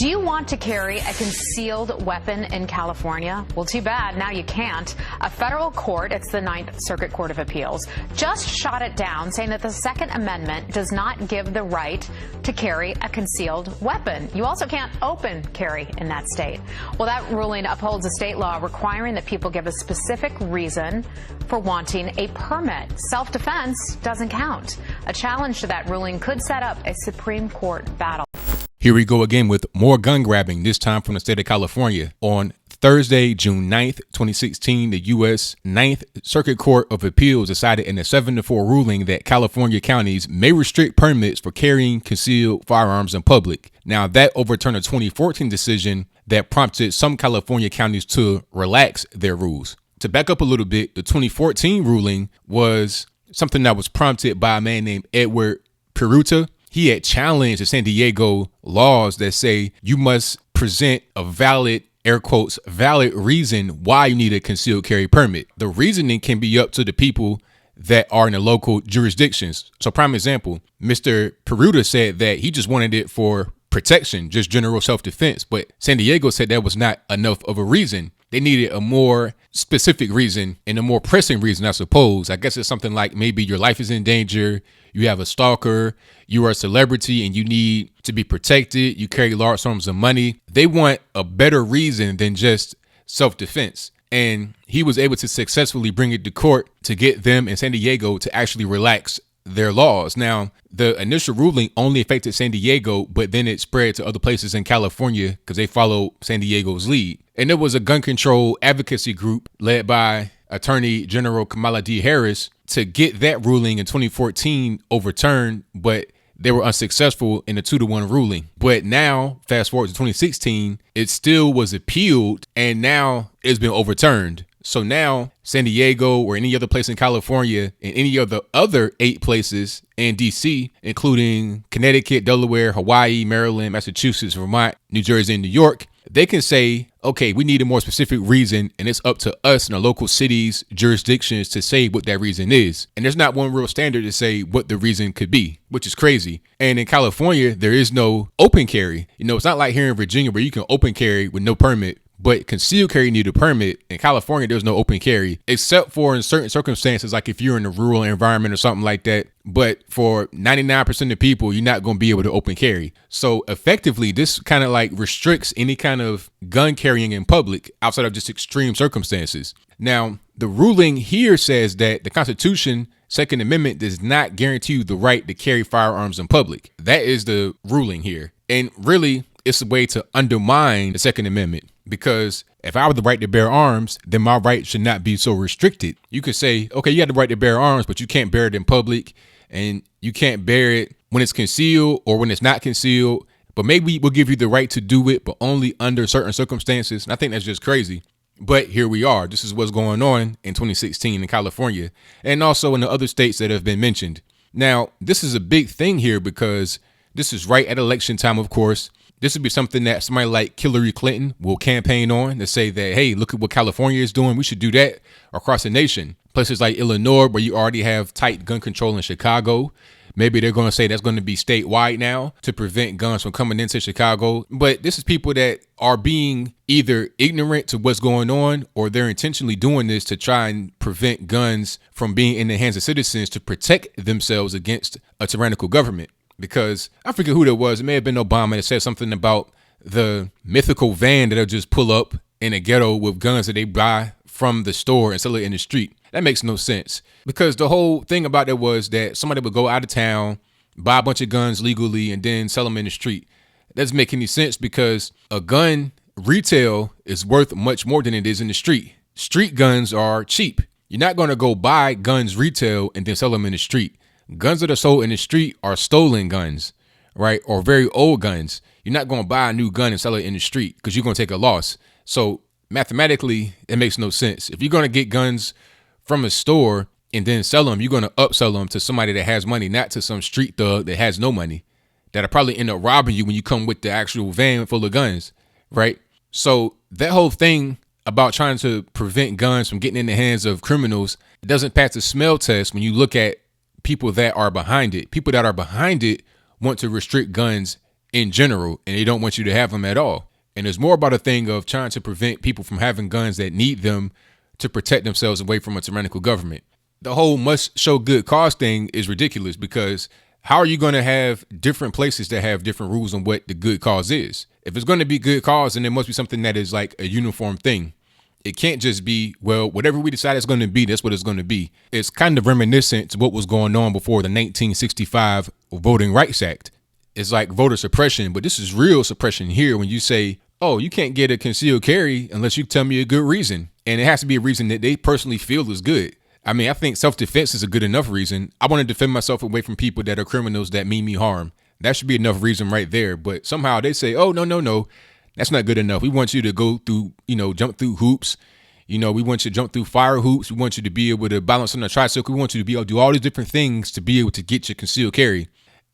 Do you want to carry a concealed weapon in California? Well, too bad. Now you can't. A federal court, it's the Ninth Circuit Court of Appeals, just shot it down, saying that the Second Amendment does not give the right to carry a concealed weapon. You also can't open carry in that state. Well, that ruling upholds a state law requiring that people give a specific reason for wanting a permit. Self-defense doesn't count. A challenge to that ruling could set up a Supreme Court battle. Here we go again with more gun grabbing, this time from the state of California. On Thursday, June 9th, 2016, the U.S. Ninth Circuit Court of Appeals decided in a 7-4 ruling that California counties may restrict permits for carrying concealed firearms in public. Now, that overturned a 2014 decision that prompted some California counties to relax their rules. To back up a little bit, the 2014 ruling was something that was prompted by a man named Edward Peruta. He had challenged the San Diego laws that say you must present a valid, air quotes, valid reason why you need a concealed carry permit. The reasoning can be up to the people that are in the local jurisdictions. So prime example, Mr. Peruta said that he just wanted it for protection, just general self-defense. But San Diego said that was not enough of a reason. They needed a more specific reason and a more pressing reason, I suppose. I guess it's something like maybe your life is in danger, you have a stalker, you are a celebrity and you need to be protected, you carry large sums of money. They want a better reason than just self-defense. And he was able to successfully bring it to court to get them in San Diego to actually relax their laws. Now, the initial ruling only affected San Diego, but then it spread to other places in California because they followed San Diego's lead. And there was a gun control advocacy group led by Attorney General Kamala D. Harris to get that ruling in 2014 overturned, but they were unsuccessful in a 2-1 ruling. But now, fast forward to 2016, it still was appealed and now it's been overturned. So now San Diego or any other place in California and any of the other 8 places in DC, including Connecticut, Delaware, Hawaii, Maryland, Massachusetts, Vermont, New Jersey, and New York, they can say, okay, we need a more specific reason, and it's up to us and the local cities, jurisdictions to say what that reason is. And there's not one real standard to say what the reason could be, which is crazy. And in California, there is no open carry. You know, it's not like here in Virginia where you can open carry with no permit. But concealed carry need a permit. In California, there's no open carry, except for in certain circumstances, like if you're in a rural environment or something like that. But for 99% of people, you're not going to be able to open carry. So effectively, this kind of like restricts any kind of gun carrying in public outside of just extreme circumstances. Now, the ruling here says that the Constitution, Second Amendment, does not guarantee you the right to carry firearms in public. That is the ruling here. And really, it's a way to undermine the Second Amendment. Because if I have the right to bear arms, then my right should not be so restricted. You could say, okay, you have the right to bear arms, but you can't bear it in public and you can't bear it when it's concealed or when it's not concealed. But maybe we'll give you the right to do it, but only under certain circumstances. And I think that's just crazy. But here we are. This is what's going on in 2016 in California and also in the other states that have been mentioned. Now, this is a big thing here because this is right at election time, of course. This would be something that somebody like Hillary Clinton will campaign on to say that, hey, look at what California is doing. We should do that across the nation. Places like Illinois, where you already have tight gun control in Chicago. Maybe they're going to say that's going to be statewide now to prevent guns from coming into Chicago. But this is people that are being either ignorant to what's going on or they're intentionally doing this to try and prevent guns from being in the hands of citizens to protect themselves against a tyrannical government. Because I forget who that was. It may have been Obama that said something about the mythical van that they'll just pull up in a ghetto with guns that they buy from the store and sell it in the street. That makes no sense. Because the whole thing about it was that somebody would go out of town, buy a bunch of guns legally, and then sell them in the street. That doesn't make any sense because a gun retail is worth much more than it is in the street. Street guns are cheap. You're not going to go buy guns retail and then sell them in the street. Guns that are sold in the street are stolen guns, right? Or very old guns. You're not going to buy a new gun and sell it in the street because you're going to take a loss. So mathematically, it makes no sense. If you're going to get guns from a store and then sell them, you're going to upsell them to somebody that has money, not to some street thug that has no money, that'll probably end up robbing you when you come with the actual van full of guns, right? So that whole thing about trying to prevent guns from getting in the hands of criminals, it doesn't pass the smell test when you look at people that are behind it. People that are behind it want to restrict guns in general, and they don't want you to have them at all. And it's more about a thing of trying to prevent people from having guns that need them to protect themselves away from a tyrannical government. The whole must show good cause thing is ridiculous, because how are you going to have different places that have different rules on what the good cause is? If it's going to be good cause, then there must be something that is like a uniform thing. It can't just be, well, whatever we decide it's going to be, that's what it's going to be. It's kind of reminiscent to what was going on before the 1965 Voting Rights Act. It's like voter suppression, but this is real suppression here when you say, oh, you can't get a concealed carry unless you tell me a good reason. And it has to be a reason that they personally feel is good. I mean, I think self-defense is a good enough reason. I want to defend myself away from people that are criminals that mean me harm. That should be enough reason right there. But somehow they say, oh, no. That's not good enough. We want you to go through, jump through hoops. We want you to jump through fire hoops. We want you to be able to balance on a tricycle. We want you to be able to do all these different things to be able to get your concealed carry.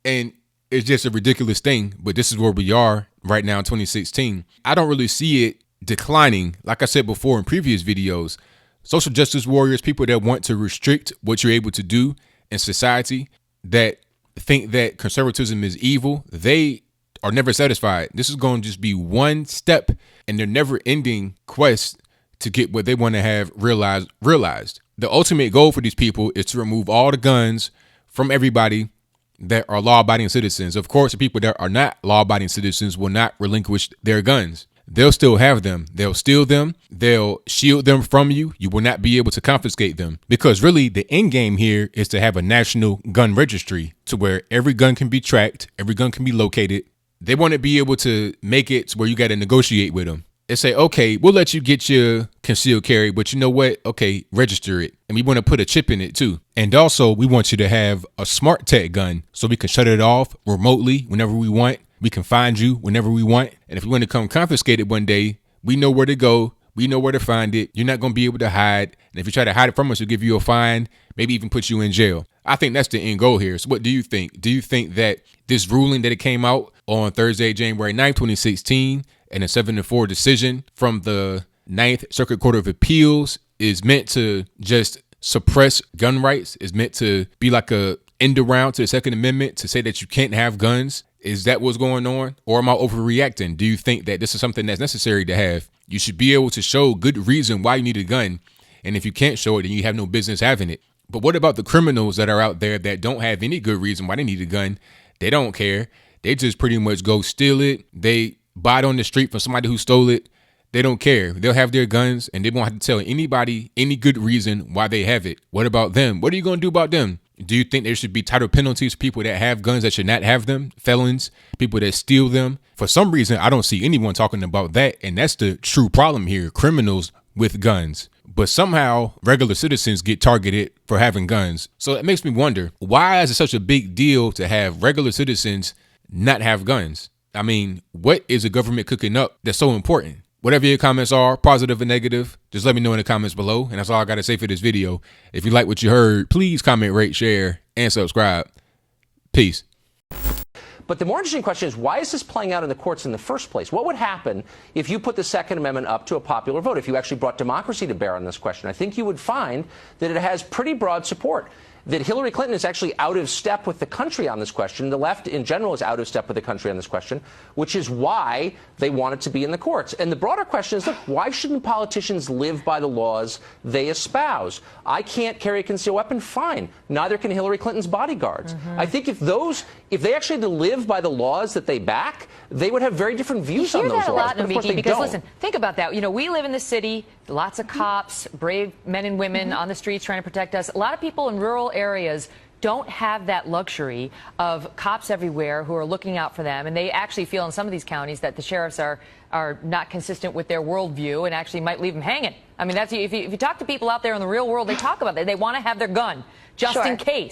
And it's just a ridiculous thing. But this is where we are right now in 2016. I don't really see it declining. Like I said before in previous videos, social justice warriors, people that want to restrict what you're able to do in society, that think that conservatism is evil, they are never satisfied. This is going to just be one step in their never-ending quest to get what they want to have realized. The ultimate goal for these people is to remove all the guns from everybody that are law-abiding citizens. Of course, the people that are not law-abiding citizens will not relinquish their guns. They'll still have them. They'll steal them. They'll shield them from you. You will not be able to confiscate them, because really the end game here is to have a national gun registry to where every gun can be tracked. Every gun can be located. They want to be able to make it to where you got to negotiate with them and say, okay, we'll let you get your concealed carry, but you know what? Okay, register it. And we want to put a chip in it too. And also we want you to have a smart tech gun so we can shut it off remotely whenever we want. We can find you whenever we want. And if we want to come confiscate it one day, we know where to go. We know where to find it. You're not going to be able to hide. And if you try to hide it from us, we'll give you a fine, maybe even put you in jail. I think that's the end goal here. So what do you think? Do you think that this ruling that it came out on Thursday, January 9th, 2016, and a 7-4 decision from the 9th Circuit Court of Appeals is meant to just suppress gun rights, is meant to be like a end around to the Second Amendment to say that you can't have guns? Is that what's going on? Or am I overreacting? Do you think that this is something that's necessary to have? You should be able to show good reason why you need a gun. And if you can't show it, then you have no business having it. But what about the criminals that are out there that don't have any good reason why they need a gun? They don't care. They just pretty much go steal it. They buy it on the street from somebody who stole it. They don't care. They'll have their guns and they won't have to tell anybody any good reason why they have it. What about them? What are you going to do about them? Do you think there should be tighter penalties for people that have guns that should not have them? Felons, people that steal them? For some reason, I don't see anyone talking about that. And that's the true problem here. Criminals with guns. But somehow regular citizens get targeted for having guns. So it makes me wonder, why is it such a big deal to have regular citizens not have guns? I mean, what is the government cooking up that's so important? Whatever your comments are, positive or negative, just let me know in the comments below. And that's all I got to say for this video. If you like what you heard, please comment, rate, share, and subscribe. Peace. But the more interesting question is, why is this playing out in the courts in the first place? What would happen if you put the Second Amendment up to a popular vote, if you actually brought democracy to bear on this question? I think you would find that it has pretty broad support, that Hillary Clinton is actually out of step with the country on this question. The left in general is out of step with the country on this question, which is why they want it to be in the courts. And the broader question is, look, why shouldn't politicians live by the laws they espouse? I can't carry a concealed weapon, fine. Neither can Hillary Clinton's bodyguards. I think if they actually had to live by the laws that they back, they would have very different views on those laws. You hear that a lot, Namiki, because don't. listen, think about that. You know, we live in the city, lots of cops, brave men and women on the streets trying to protect us. A lot of people in rural areas don't have that luxury of cops everywhere who are looking out for them. And they actually feel in some of these counties that the sheriffs are not consistent with their worldview and actually might leave them hanging. I mean, that's if you talk to people out there in the real world, they talk about that. They want to have their gun just in case.